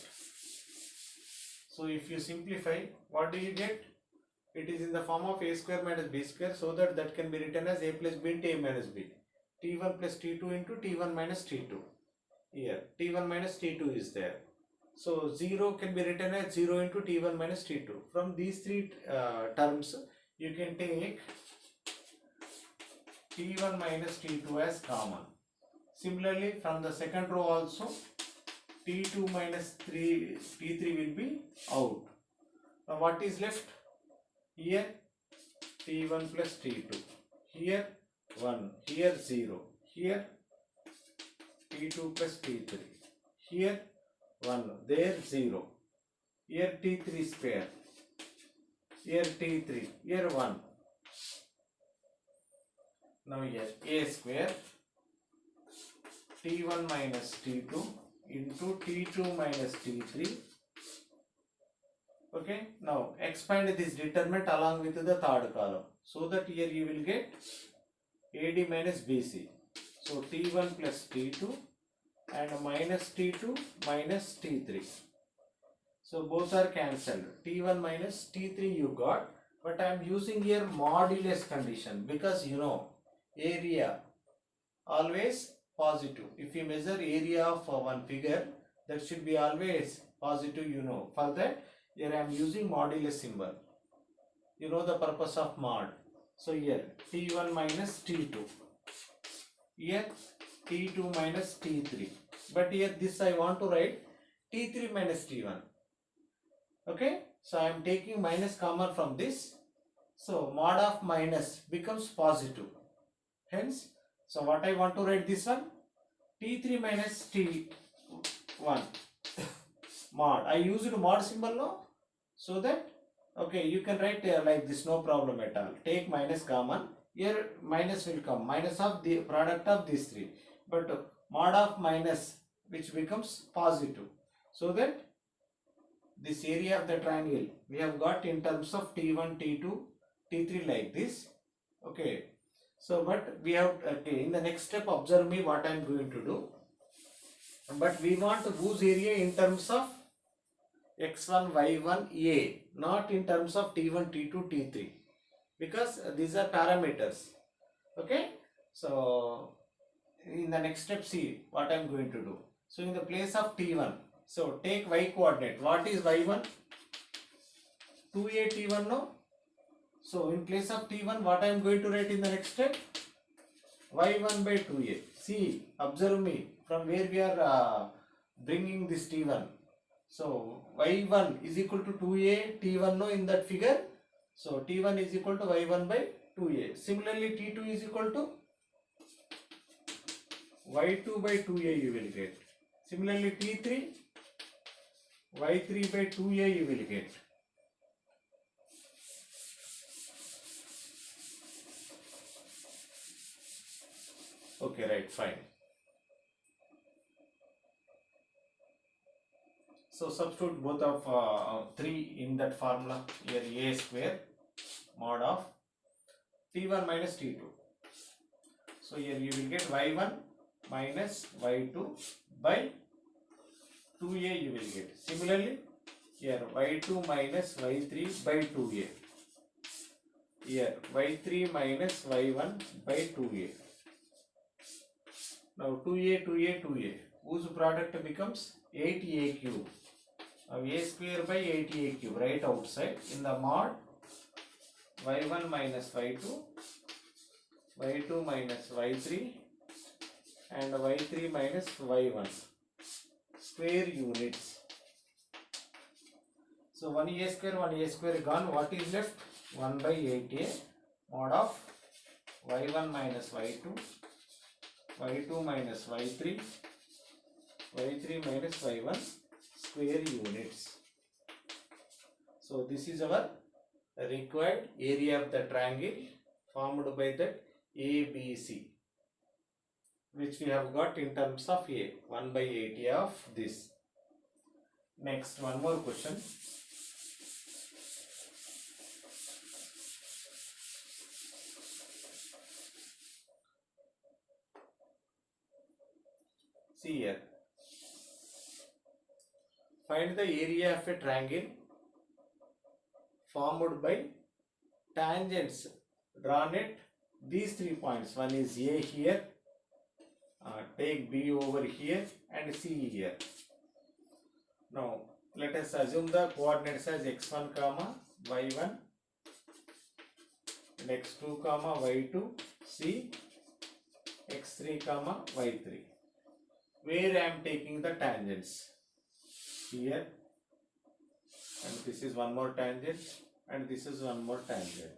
So if you simplify, what do you get? It is in the form of a square minus b square, so that can be written as a plus b into a minus b. T1 plus T2 into T1 minus T2. Here T1 minus T2 is there. So 0 can be written as 0 into T1 minus T2. From these three terms, you can take T1 minus T2 as common. Similarly, from the second row also, T2 minus T3 will be out. Now what is left? Here T1 plus T2. Here 1. Here 0. Here T2 plus T3. Here 1. There 0. Here T3 square. Here T3. Here 1. Now here a square T1 minus T2 into T2 minus T3. Okay, now expand this determinant along with the third column, so that here you will get AD minus BC. So T1 plus T2 and minus T2 minus T3. So both are cancelled. T1 minus T3 you got, but I am using here modulus condition because you know area always positive. If you measure area of one figure, that should be always positive, you know. For that, here I am using modulus symbol. You know the purpose of mod. So here T1 minus T2. Here T2 minus T3. But here this I want to write T3 minus T1. Okay. So I am taking minus common from this. So mod of minus becomes positive. Hence, so what I want to write this one? T3 minus T1. Mod. I used mod symbol now. So that, okay, you can write like this, no problem at all. Take minus common. Here minus will come. Minus of the product of these three. But mod of minus which becomes positive. So that this area of the triangle we have got in terms of T1, T2, T3 like this. Okay. So but we have, okay, in the next step observe me what I am going to do. But we want to whose area in terms of x1, y1, a, not in terms of t1, t2, t3, because these are parameters. Okay. So in the next step, see what I am going to do. So in the place of t1, so take y coordinate. What is y1? 2a t1, no? So in place of t1, what I am going to write in the next step? y1 by 2a. See, observe me from where we are bringing this t1. So y1 is equal to 2a t1, no, in that figure. So t1 is equal to y1 by 2a. Similarly, t2 is equal to y2 by 2a you will get. Similarly, t3, y3 by 2a you will get. Okay, right, fine. So substitute both of 3 in that formula. Here a square mod of t1 minus t2. So here you will get y1 minus y2 by 2a you will get. Similarly, here y2 minus y3 by 2a. Here y3 minus y1 by 2a. Now 2a, 2a, 2a, whose product becomes 8a cube. Now a square by 8a cube, right outside in the mod y1 minus y2, y2 minus y3 and y3 minus y1 square units. So 1a square gone. What is left? 1 by 8a mod of y1 minus y2, y2 minus y3, y3 minus y1 square units. So this is our required area of the triangle formed by that ABC, which we have got in terms of A, 1 by 8A of this. Next, one more question. See here. Find the area of a triangle formed by tangents drawn at these 3 points. One is A here, take B over here and C here. Now let us assume the coordinates as x1 comma y1 and x2 comma y2, C, x3 comma y3. Where I am taking the tangents? Here, and this is one more tangent and this is one more tangent.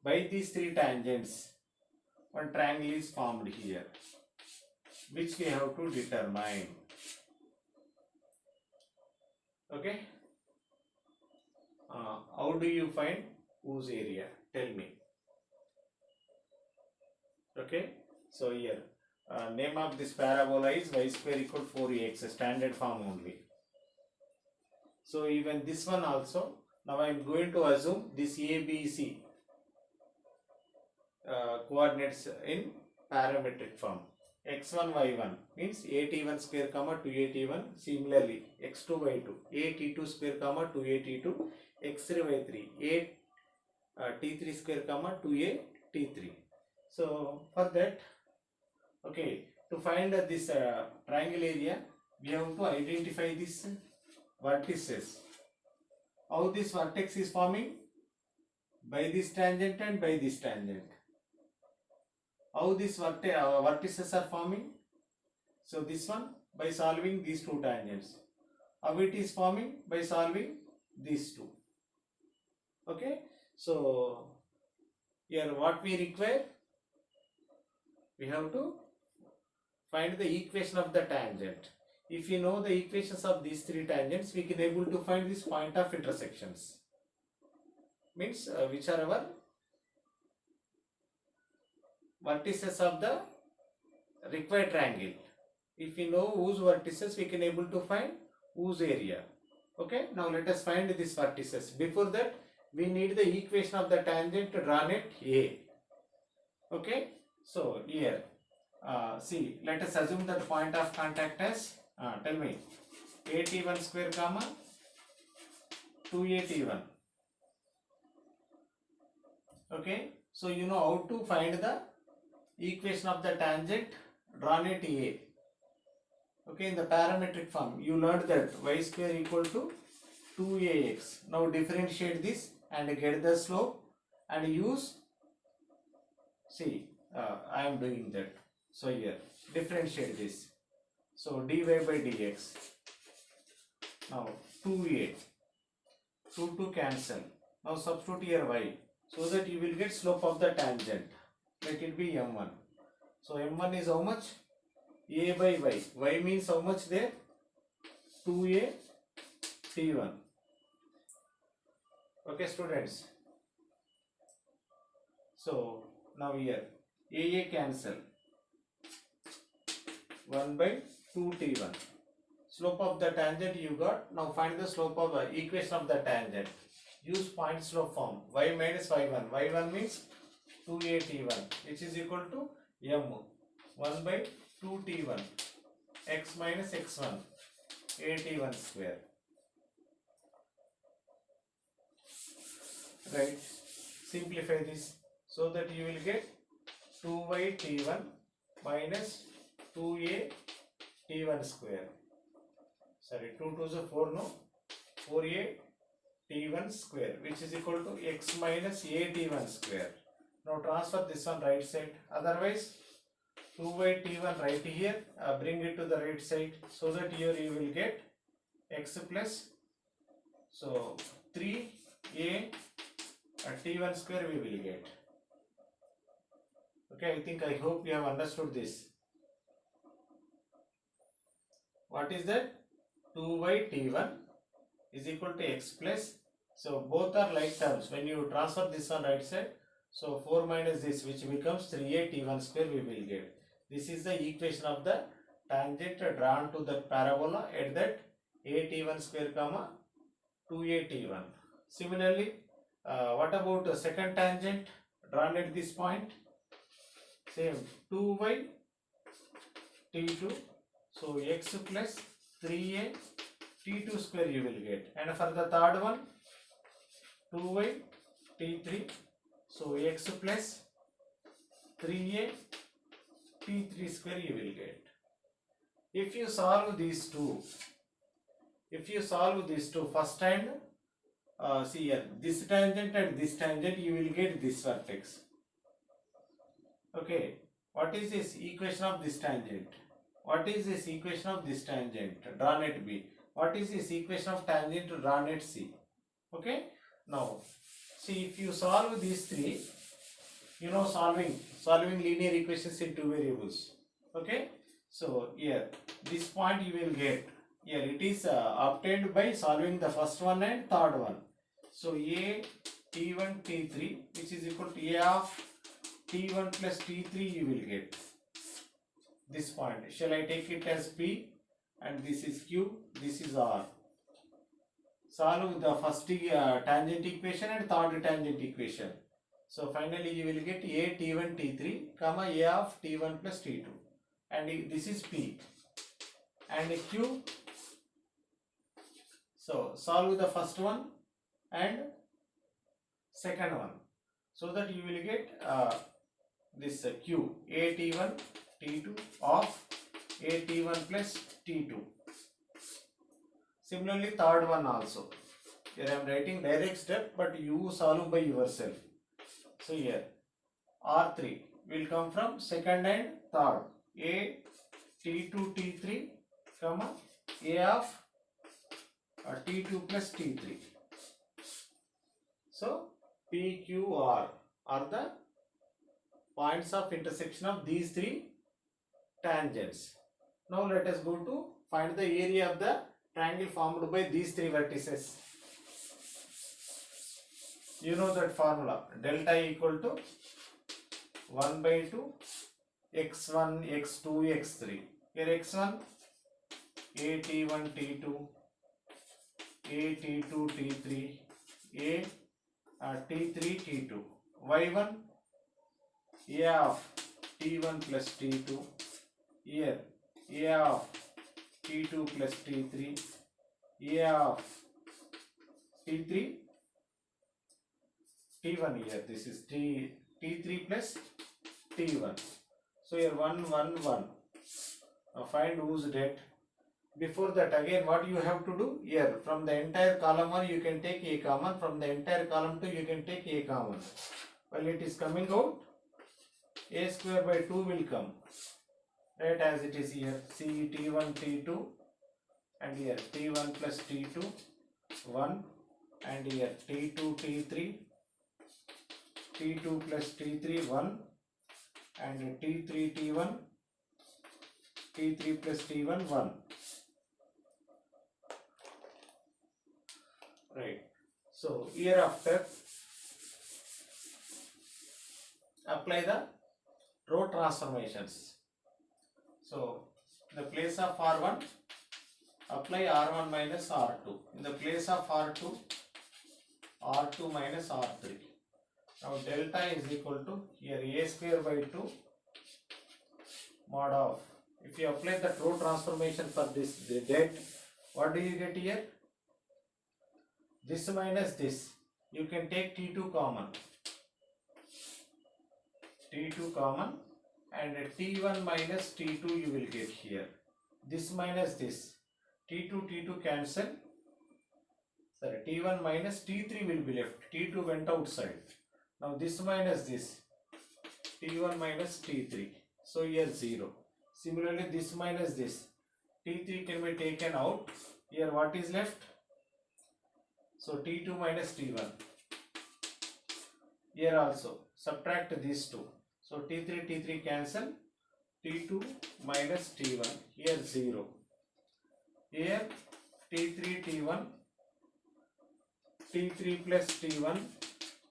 By these 3 tangents, one triangle is formed here, which we have to determine. Okay? How do you find whose area? Tell me. Okay? So here, name of this parabola is y square equal 4ax, standard form only. So even this one also, now I am going to assume this ABC coordinates in parametric form. x1 y1 means 8t1 square comma 2at1. Similarly x2 y2 8t2 square comma 2at2, x3 y3 8t3 square comma 2at3. So for that, okay, to find this triangle area, we have to identify this vertices. How this vertex is forming? By this tangent and by this tangent. How these vertices are forming? So this one by solving these 2 tangents. How it is forming? By solving these 2. Okay. So here what we require? We have to find the equation of the tangent. If you know the equations of these 3 tangents, we can able to find this point of intersections. Means which are our vertices of the required triangle. If we know whose vertices, we can able to find whose area. Okay. Now let us find these vertices. Before that, we need the equation of the tangent drawn at A. Okay. So here, see, let us assume that point of contact as, tell me, at1 square comma 2at1. Okay. So you know how to find the equation of the tangent drawn at A. Okay, in the parametric form, you learned that y square equal to 2ax. Now differentiate this and get the slope and use, see, I am doing that. So here, differentiate this. So dy by dx. Now 2a, 2 cancel. Now substitute here y, so that you will get slope of the tangent. Let it be m1. So m1 is how much? A by y. Y means how much there? 2a t1. Okay, students. So now here a cancel. 1 by 2 t1. Slope of the tangent you got. Now find the slope of the equation of the tangent. Use point slope form. Y minus y1. Y1 means 2a t1, which is equal to m 1 by 2 t1 x minus x1 a t1 square. Right. Simplify this so that you will get 2y t1 minus 2a t1 square. Sorry, 2 2s are 4, no? 4a t1 square, which is equal to x minus a t1 square. Now transfer this one right side. Otherwise, 2y t1 right here, bring it to the right side, so that here you will get x plus So 3a t1 square we will get. Okay, I hope you have understood this. What is that? 2y t1 is equal to x plus. So both are like terms. When you transfer this on right side, so 4 minus this, which becomes 3a t1 square we will get. This is the equation of the tangent drawn to the parabola at that a t1 square comma 2a t1. Similarly, what about the second tangent drawn at this point? Same, 2y t2. So x plus 3a t2 square you will get. And for the third one, 2y t3. So x plus 3a t3 square you will get. If you solve these two, first hand, see here, this tangent and this tangent, you will get this vertex. Okay, what is this equation of this tangent? What is this equation of this tangent drawn at B? What is this equation of tangent drawn at C? Okay, now see, if you solve these three, you know solving linear equations in two variables. Okay, so here this point you will get. Here it is obtained by solving the first one and third one. So a t1 t3, which is equal to a of t1 plus t3 you will get. This point, shall I take it as P, and this is Q, this is R. Solve the first tangent equation and third tangent equation. So finally you will get a t1 t3 comma a of t1 plus t2, and this is P and Q. So solve the first one and second one, so that you will get this Q, a t1 t2 of a t1 plus t2. Similarly third one also. Here I am writing direct step, but you solve by yourself. So here R3 will come from second and third. A t2 t3 comma a of t2 plus t3. So P, Q, R are the points of intersection of these three tangents. Now let us go to find the area of the triangle formed by these three vertices. You know that formula, delta equal to 1 by 2 x1 x2 x3. Here x1 a t1 t2 a t2 t3 a t3 t2. y1 a of t1 plus t2. Here a of t2 plus t3, a of t3 t1. Here this is t3 plus t1. So here 1 1 1. Now find whose det. Before that, again what you have to do, here from the entire column 1 you can take a common, from the entire column 2 you can take a common. Well, it is coming out, a square by 2 will come, right, as it is here. See t1 t2, and here t1 plus t2 1, and here t2 t3 t2 plus t3 1, and t3 t1 t3 plus t1 1. Right. So hereafter apply the row transformations. So in the place of R1, apply R1 minus R2. In the place of R2, R2 minus R3. Now delta is equal to, here a square by 2 mod of, if you apply the row transformation for this det, what do you get here? This minus this, you can take t2 common, and t1 minus t2 you will get here. This minus this, t2 cancel. Sorry, t1 minus t3 will be left, t2 went outside. Now this minus this, t1 minus t3, so here 0. Similarly this minus this, t3 can be taken out. Here what is left? So T2 minus T1. Here also subtract these two. So T3 T3 cancel. T2 minus T1. Here 0. Here T3 T1. T3 plus T1.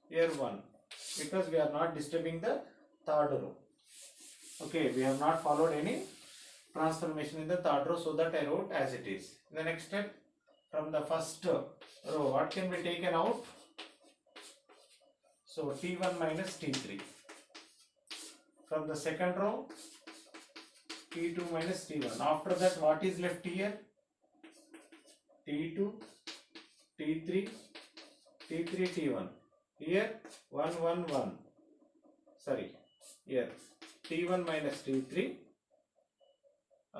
Here 1. Because we are not disturbing the third row. Okay, we have not followed any transformation in the third row, so that I wrote as it is. In the next step, from the first row, what can be taken out? So T1 minus T3. From the second row, T2 minus T1. After that, what is left here? T2, T3, T3, T1. Here 1, 1, 1. Sorry, here T1 minus T3.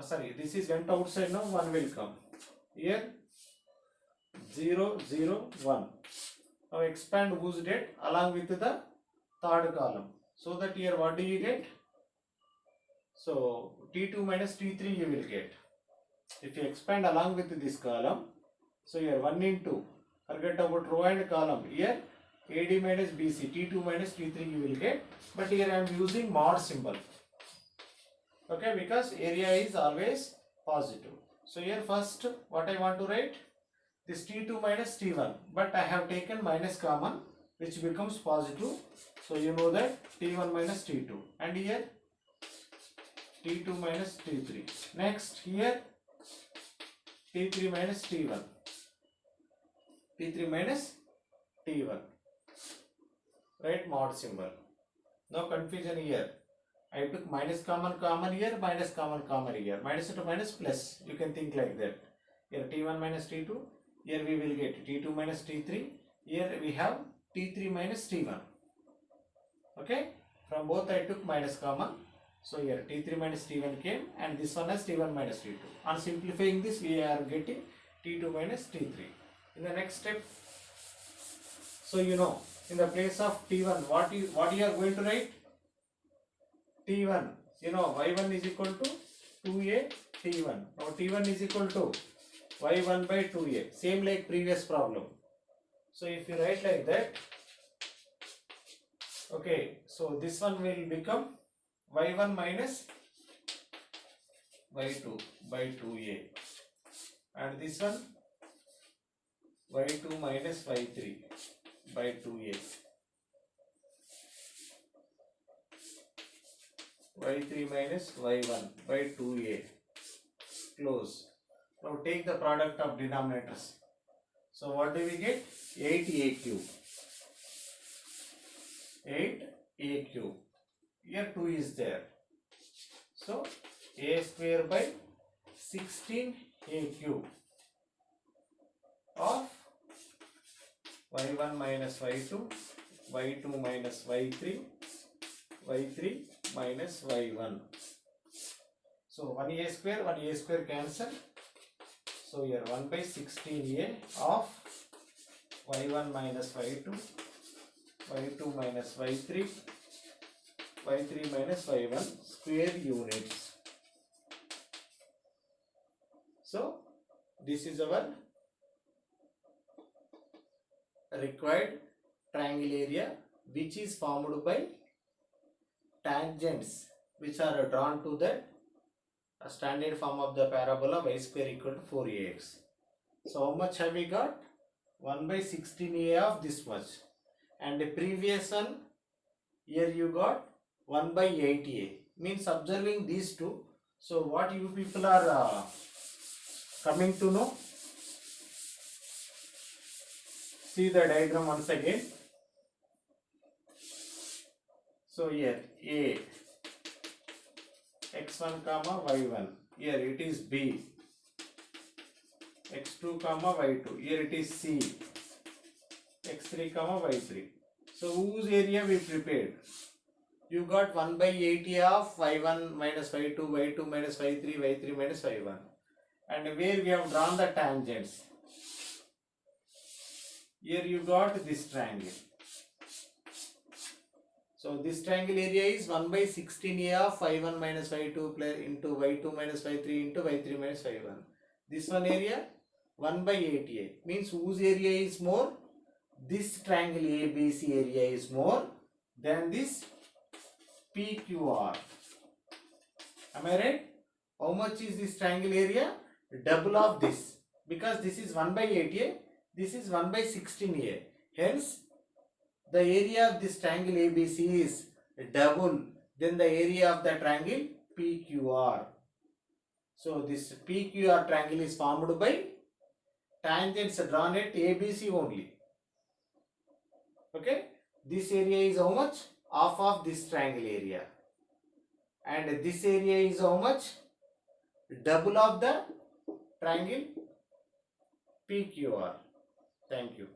Sorry, this is went outside now, 1 will come. Here 0, 0, 1. Now expand whose date along with the third column. So that here what do you get? So T2 minus T3 you will get. If you expand along with this column, so here 1 into, forget about row and column. Here AD minus BC, T2 minus T3 you will get. But here I am using mod symbol. Okay, because area is always positive. So here first what I want to write? This T2 minus T1. But I have taken minus common, which becomes positive. So you know that T1 minus T2. And here T2 minus T3. Next here T3 minus T1. T3 minus T1. Write mod symbol. No confusion here. I took minus common here, minus common here. Minus to minus plus. You can think like that. Here T1 minus T2. Here we will get T2 minus T3. Here we have T3 minus T1. Okay. From both I took minus common. So here T3 minus T1 came and this one as T1 minus T2. On simplifying this we are getting T2 minus T3. In the next step, so you know, in the place of T1, what you are going to write? T1, you know, Y1 is equal to 2A T1. Now T1 is equal to Y1 by 2A. Same like previous problem. So if you write like that, okay, so this one will become Y1 minus Y2 by 2A. And this one Y2 minus Y3 by 2A. Y3 minus Y1 by 2A. Close. Now take the product of denominators. So what do we get? 8A cube. 8A cube. Here 2 is there. So A square by 16A cube of Y1 minus Y2, Y2 minus Y3, Y3 minus Y1. So 1A square cancel. So here 1 by 16A of Y1 minus Y2, Y2 minus Y3, Y3 minus Y1 square units. So this is our required triangle area, which is formed by tangents which are drawn to the standard form of the parabola y square equal to 4ax. So how much have we got? 1 by 16a of this much. And the previous one, here you got 1 by 8a. Means observing these two. So what you people are coming to know? See the diagram once again. So here A, x1 comma y1, here it is B, x2 comma y2, here it is C, x3 comma y3. So whose area we prepared? You got 1 by 80 of y1 minus y2, y2 minus y3, y3 minus y1. And where we have drawn the tangents. Here you got this triangle. So this triangle area is 1 by 16a of y1 minus y2 plus into y2 minus y3 into y3 minus y1. This one area 1 by 8a means whose area is more? This triangle ABC area is more than this PQR. Am I right? How much is this triangle area? Double of this. Because this is 1 by 8a, this is 1 by 16a. Hence, the area of this triangle ABC is double than the area of the triangle PQR. So, this PQR triangle is formed by tangents drawn at ABC only. Okay? This area is how much? Half of this triangle area. And this area is how much? Double of the triangle PQR. Thank you.